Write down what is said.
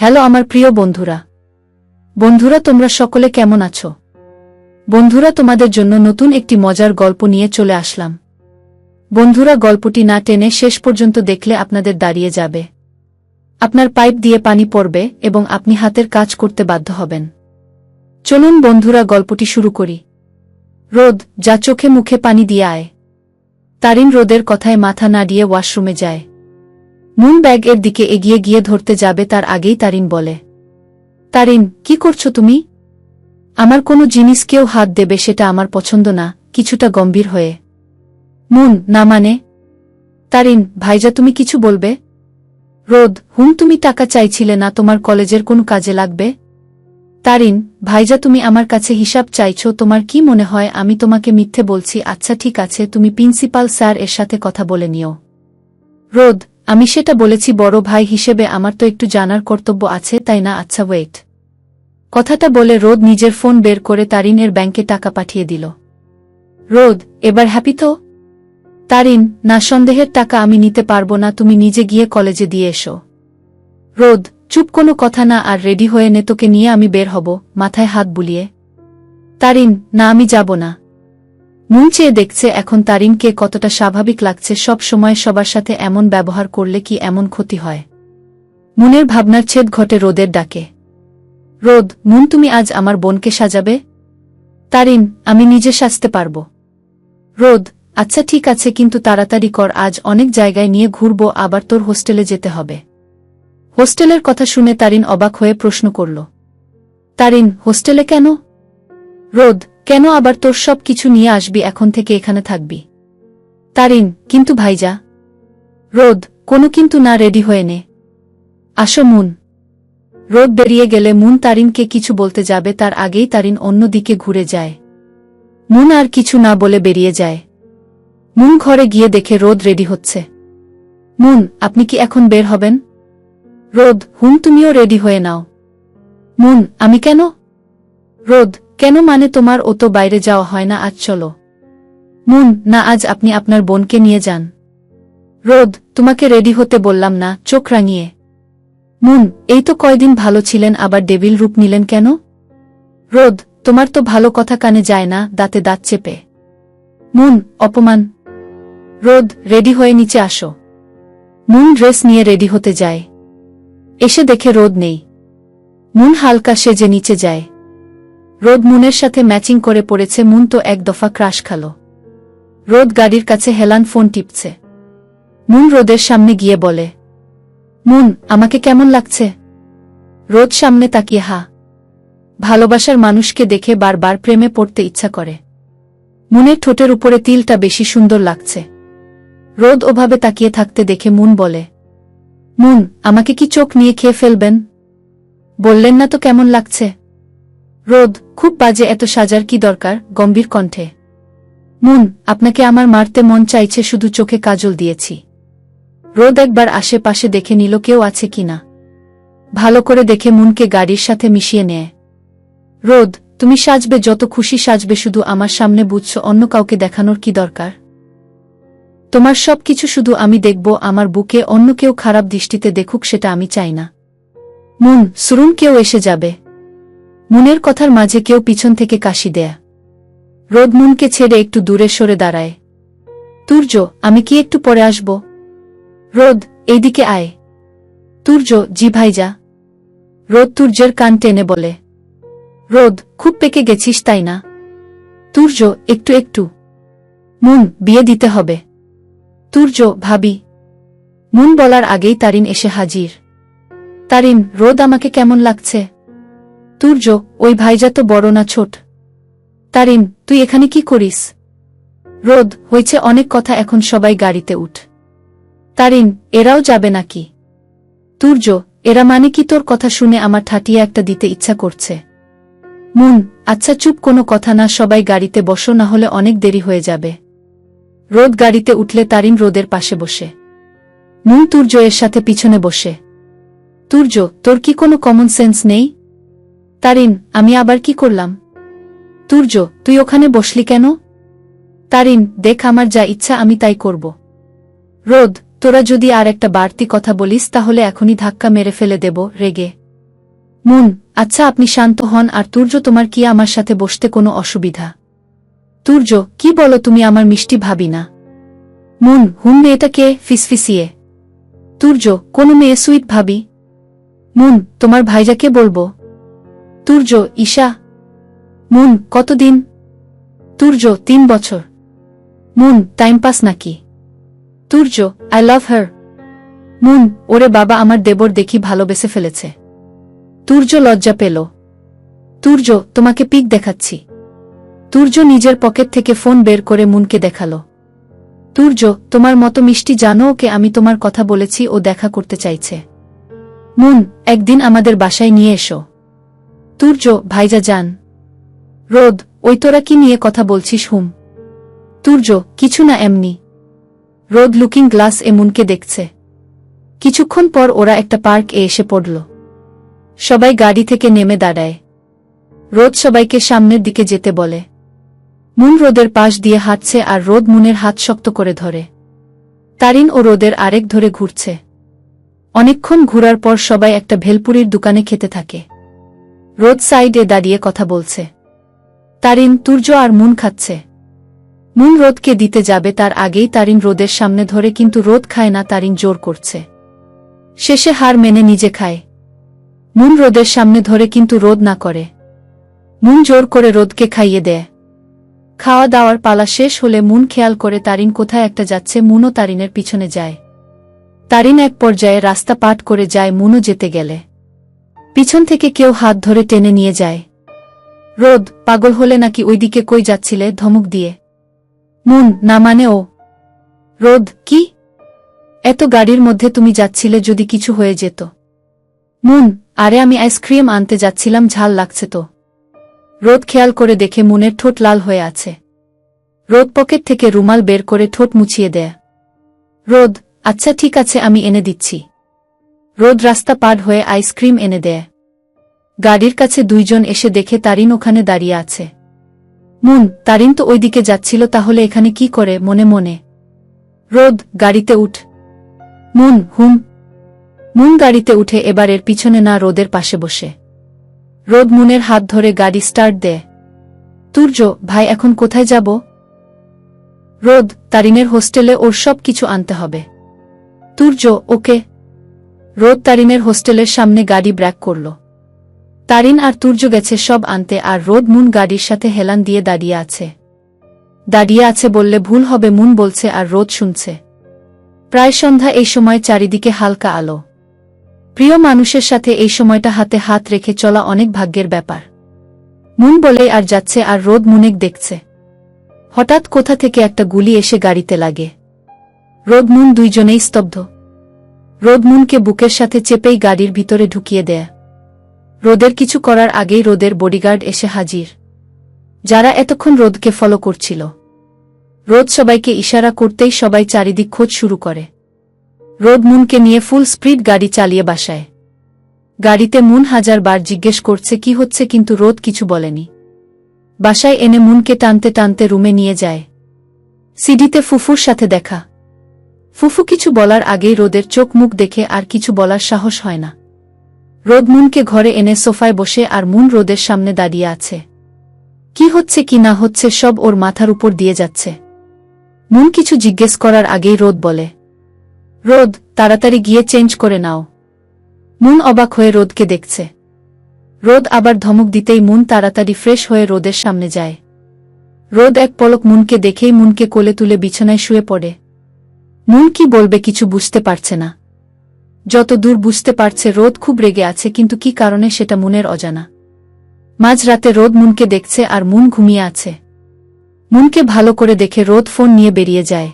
Hello আমার প্রিয় বন্ধুরা তোমরা সকলে কেমন আছো? বন্ধুরা, তোমাদের জন্য নতুন একটি মজার গল্প নিয়ে চলে আসলাম। বন্ধুরা, গল্পটি না টেনে শেষ পর্যন্ত দেখলে আপনাদের দাঁড়িয়ে যাবে, আপনার পাইপ দিয়ে পানি পড়বে এবং আপনি হাতের কাজ করতে বাধ্য হবেন। চলুন বন্ধুরা, গল্পটি শুরু করি। রোদ, যা চোখে মুখে পানি দিয়ে আয়। তারিন রোদের কথায় মাথা না দিয়ে ওয়াশরুমে যায়। মুন ব্যাগ এর দিকে এগিয়ে গিয়ে ধরতে যাবে তার আগেই তারিন বলে, তারিন, কি করছো তুমি? আমার কোনো জিনিস কেউ হাত দেবে সেটা আমার পছন্দ না, কিছুটা গম্ভীর হয়ে। মুন, না মানে? তারিন, ভাইজা তুমি কিছু বলবে? রোদ, তুমি টাকা চাইছিলে না তোমার কলেজের কোনো কাজে লাগবে? তারিন, ভাইজা তুমি আমার কাছে হিসাব চাইছো, তোমার কি মনে হয় আমি তোমাকে মিথ্যে বলছি? আচ্ছা ঠিক আছে, তুমি প্রিন্সিপাল স্যার এর সাথে কথা বলে নিও। রোদ, আমি সেটা বলেছি বড় ভাই হিসেবে আমার তো একটু জানার কর্তব্য আছে, তাই না? আচ্ছা ওয়েট। কথাটা বলে রোদ নিজের ফোন বের করে তারিনের ব্যাংকে টাকা পাঠিয়ে দিল। রোদ, এবার হ্যাপি তো? তারিন, না, সন্দেহের টাকা আমি নিতে পারবো না, তুমি নিজে গিয়ে কলেজে দিয়ে এসো। রোদ, চুপ, কোনো কথা না, আর রেডি হয়ে নে, তোকে নিয়ে আমি বের হব, মাথায় হাত বুলিয়ে। তারিন, না, আমি যাব না। মুন চেয়ে দেখছে এখন তারিনকে কতটা স্বাভাবিক লাগছে, সব সময় সবার সাথে এমন ব্যবহার করলে কি এমন ক্ষতি হয়? মুনের ভাবনার ছেদ ঘটে রোদের ডাকে। রোদ, মুন, তুমি আজ আমার বোনকে সাজাবে? তারিন, আমি নিজে সাজতে পারব। রোদ, আচ্ছা ঠিক আছে, কিন্তু তাড়াতাড়ি কর, আজ অনেক জায়গায় নিয়ে ঘুরবো, আবার তোর হোস্টেলে যেতে হবে। হোস্টেলের কথা শুনে তারিন অবাক হয়ে প্রশ্ন করল, তারিন, হোস্টেলে কেন? রোদ, কেন আবার? তোর সব কিছু নিয়ে আসবি, এখন থেকে এখানে থাকবি। তারিন, কিন্তু ভাইজা। রোদ, কোনো কিন্তু না, রেডি হয়ে নে। আসো মুন। রোদ বেরিয়ে গেলে মুন তারিনকে কিছু বলতে যাবে, তার আগেই তারিন অন্য দিকে ঘুরে যায়। মুন আর কিছু না বলে বেরিয়ে যায়। মুন ঘরে গিয়ে দেখে রোদ রেডি হচ্ছে। মুন, আপনি কি এখন বের হবেন? রোদ, তুমিও রেডি হয়ে নাও। মুন, আমি কেন? রোদ, কেন মানে তোমার ও তো বাইরে যাওয়া হয় না, আজ চলো। মুন, না, আজ আপনি আপনার বোনকে নিয়ে যান। রোদ, তোমাকে রেডি হতে বললাম না, চোখ রাঙিয়ে। মুন, এই তো কয়দিন ভালো ছিলেন, আবার ডেভিল রূপ নিলেন কেন? রোদ, তোমার তো ভালো কথা কানে যায় না, দাঁতে দাঁত চেপে। মুন, অপমান। রোদ, রেডি হয়ে নিচে আসো। মুন ড্রেস নিয়ে রেডি হতে যায়। এসে দেখে রোদ নেই। মুন হালকা সেজে নিচে যায়। রোদ মুনের সাথে ম্যাচিং করে পড়েছে, মুন তো এক দফা ক্রাশ খালো। রোদ গাড়ির কাছে হেলান ফোন টিপছে। মুন রোদের সামনে গিয়ে বলে, মুন, আমাকে কেমন লাগছে? রোদ সামনে তাকিয়ে ভালোবাসার মানুষকে দেখে বারবার প্রেমে পড়তে ইচ্ছা করে। মুনের ঠোঁটের উপরে তিলটা বেশি সুন্দর লাগছে। রোদ ওভাবে তাকিয়ে থাকতে দেখে মুন বলে, মুন, আমাকে কি চোখ নিয়ে খেয়ে ফেলবেন? বললেন না তো কেমন লাগছে? রোদ, খুব বাজে, এত সাজার কি দরকার? গম্ভীর কণ্ঠে। মুন, আপনাকে আমার মারতে মন চাইছে, শুধু চোখে কাজল দিয়েছি। রোদ একবার আশেপাশে দেখে নিল কেউ আছে কিনা। ভালো করে দেখে মুনকে গাড়ির সাথে মিশিয়ে নেয়। রোদ, তুমি সাজবে, যত খুশি সাজবে, শুধু আমার সামনে, বুঝছো? অন্য কাউকে দেখানোর কি দরকার? তোমার সব কিছু শুধু আমি দেখব, আমার বুকে অন্য কেউ খারাপ দৃষ্টিতে দেখুক, সেটা আমি চাই না। মুন, সুরুন, কেউ এসে যাবে। মুনের কথার মাঝে কেউ পিছন থেকে কাশি দেয়া। রোদ মুনকে ছেড়ে একটু দূরে সরে দাঁড়ায়। তুর্য, আমি কি একটু পরে আসব? রোদ, এইদিকে আয়। তুর্য, জি ভাইজা। রোদ তুর্যের কান টেনে বলে, রোদ, খুব পেকে গেছিস তাই না? তুর্য, একটু একটু। মুন, বিয়ে দিতে হবে। তুর্য, ভাবি। মুন বলার আগেই তারিন এসে হাজির। তারিন, রোদ আমাকে কেমন লাগছে? তুর্য, ওই ভাইজা তো বড় না ছোট। তারিন, তুই এখানে কি করিস? রোদ, হয়েছে অনেক কথা, এখন সবাই গাড়িতে উঠ। তারিন, এরাও যাবে নাকি? তুর্য, এরা মানে কি? তোর কথা শুনে আমার ঠাটিয়ে একটা দিতে ইচ্ছা করছে। মুন, আচ্ছা চুপ, কোনো কথা না, সবাই গাড়িতে বসো, না হলে অনেক দেরি হয়ে যাবে। রোদ গাড়িতে উঠলে তারিন রোদের পাশে বসে। মুন তুর্য এর সাথে পিছনে বসে। তুর্য, তোর কি কোনো কমন সেন্স নেই? তারিন, আমি আবার কি করলাম? তুর্য, তুই ওখানে বসলি কেন? তারিন, দেখ, আমার যা ইচ্ছা আমি তাই করব। রোদ, তোরা যদি আর একটা বাড়তি কথা বলিস তাহলে এখনই ধাক্কা মেরে ফেলে দেব, রেগে। মুন, আচ্ছা আপনি শান্ত হন। আর তুর্য, তোমার কি আমার সাথে বসতে কোনো অসুবিধা? তুর্য, কি বলো তুমি? আমার মিষ্টি ভাবি না? মুন, মেয়েটা কে? ফিসফিসিয়ে। তুর্য, কোনো মেয়ে, সুইট ভাবি। মুন, তোমার ভাইজাকে বলবো। তুর্য, ঈশা। মুন, কতদিন? তুর্য, 3 বছর। মুন, টাইম পাস নাকি? Turjo, I love her. Moon, ওরে বাবা, আমার দেবর দেখি ভালোবেসে ফেলেছে। তুর্য লজ্জা পেল। তুর্য, তোমাকে পিক দেখাচ্ছি। তুর্য নিজের পকেট থেকে ফোন বের করে মুনকে দেখালো। তুর্য, তোমার মতো মিষ্টি, জানো ওকে আমি তোমার কথা বলেছি, ও দেখা করতে চাইছে। মুন, একদিন আমাদের বাসায় নিয়ে এসো। তুর্য, ভাইজা যান। রোদ, ওই তোরা কি নিয়ে কথা বলছিস? তুর্য, কিছু না, এমনি। রোদ লুকিং গ্লাস এ মুনকে দেখছে। কিছুক্ষণ পর ওরা একটা পার্ক এ এসে পড়ল। সবাই গাড়ি থেকে নেমে দাঁড়ায়। রোদ সবাইকে সামনের দিকে যেতে বলে। মুন রোদের পাশ দিয়ে হাঁটছে আর রোদ মুনের হাত শক্ত করে ধরে। তারিন ও রোদের আরেক ধরে ঘুরছে। অনেকক্ষণ ঘুরার পর সবাই একটা ভেলপুরির দোকানে খেতে থাকে। রোদ সাইডে দাঁড়িয়ে কথা বলছে। তারিন, তুর্য আর মুন খাচ্ছে। মুন রোদকে দিতে যাবে, তার আগেই তারিন রোদের সামনে ধরে, কিন্তু রোদ খায় না, তারিন জোর করছে। শেষে হার মেনে নিজে খায়। মুন রোদের সামনে ধরে, কিন্তু রোদ না করে। মুন জোর করে রোদকে খাইয়ে দেয়। খাওয়া দাওয়ার পালা শেষ হলে মুন খেয়াল করে তারিন কোথায় একটা যাচ্ছে। মুনও তারিনের পিছনে যায়। তারিন এক পর্যায়ে রাস্তা পার করে যায়। মুনও যেতে গেলে পিছন থেকে কেউ হাত ধরে টেনে নিয়ে যায়। রোদ, পাগল হলে নাকি? ওইদিকে কই যাচ্ছিলে? ধমক দিয়ে। মুন, না মানে ও। রোদ, কি? এত গাড়ির মধ্যে তুমি যাচ্ছিলে, যদি কিছু হয়ে যেত? মুন, আরে আমি আইসক্রিম আনতে যাচ্ছিলাম, ঝাল লাগছে তো। রোদ খেয়াল করে দেখে মুনের ঠোঁট লাল হয়ে আছে। রোদ পকেট থেকে রুমাল বের করে ঠোঁট মুছিয়ে দেয়। রোদ, আচ্ছা ঠিক আছে, আমি এনে দিচ্ছি। রোদ রাস্তা পার হয়ে আইসক্রিম এনে দেয়। গাড়ির কাছে দুইজন এসে দেখে তারিন ওখানে দাঁড়িয়ে আছে। মুন, তারিন তো ওইদিকে যাচ্ছিল, তাহলে এখানে কি করে? মনে মনে। রোদ, গাড়িতে উঠ। মুন, মুন গাড়িতে উঠে এবার এর পিছনে না, রোদের পাশে বসে। রোদ মুনের হাত ধরে গাড়ি স্টার্ট দেয়। তুর্য, ভাই এখন কোথায় যাব? রোদ, তারিনের হোস্টেলে, ওর সব কিছু আনতে হবে। তুর্য, ওকে। রোদ তারিনের হোস্টেলের সামনে গাড়ি ব্রেক করল। তারিন আর তুর্য গেছে সব আনতে, আর রোদ মুন গাড়ির সাথে হেলান দিয়ে দাঁড়িয়ে আছে। দাঁড়িয়ে আছে বললে ভুল হবে, মুন বলছে আর রোদ শুনছে। প্রায় সন্ধ্যা, এই সময় চারিদিকে হালকা আলো। প্রিয় মানুষের সাথে এই সময়টা হাতে হাত রেখে চলা অনেক ভাগ্যের ব্যাপার। মুন বলেই আর যাচ্ছে, আর রোদ মুনেক দেখছে। হঠাৎ কোথা থেকে একটা গুলি এসে গাড়িতে লাগে। রোদ মুন দুইজনেই স্তব্ধ। রোদ মুনকে বুকের সাথে চেপেই গাড়ির ভিতরে ঢুকিয়ে দেয়। রোদের কিছু করার আগেই রোদের বডিগার্ড এসে হাজির, যারা এতক্ষণ রোদকে ফলো করছিল। রোদ সবাইকে ইশারা করতেই সবাই চারিদিক খোঁজ শুরু করে। রোদ মুনকে নিয়ে ফুল স্পিড গাড়ি চালিয়ে বাসায়। গাড়িতে মুন 1000 বার জিজ্ঞেস করছে কি হচ্ছে, কিন্তু রোদ কিছু বলেনি। বাসায় এনে মুনকে টানতে টানতে রুমে নিয়ে যায়। সিডিতে ফুফুর সাথে দেখা। ফুফু কিছু বলার আগেই রোদের চোখ মুখ দেখে আর কিছু বলার সাহস হয় না। রোদ মুনকে ঘরে এনে সোফায় বসে, আর মুন রোদের সামনে দাঁড়িয়ে আছে। কি হচ্ছে কি না হচ্ছে সব ওর মাথার উপর দিয়ে যাচ্ছে। মুন কিছু জিজ্ঞেস করার আগেই রোদ বলে, রোদ, তাড়াতাড়ি গিয়ে চেঞ্জ করে নাও। মুন অবাক হয়ে রোদকে দেখছে। রোদ আবার ধমক দিতেই মুন তাড়াতাড়ি ফ্রেশ হয়ে রোদের সামনে যায়। রোদ এক পলক মুনকে দেখেই মুনকে কোলে তুলে বিছানায় শুয়ে পড়ে। মুন কি বলবে কিছু বুঝতে পারছে না। যত দূর বুঝতে পারছে রোদ খুব রেগে আছে, কিন্তু কি কারণে সেটা মুনের অজানা। মাঝরাতে রোদ মুনকে দেখছে আর মুন ঘুমিয়ে আছে। মুনকে ভালো করে দেখে রোদ ফোন নিয়ে বেরিয়ে যায়।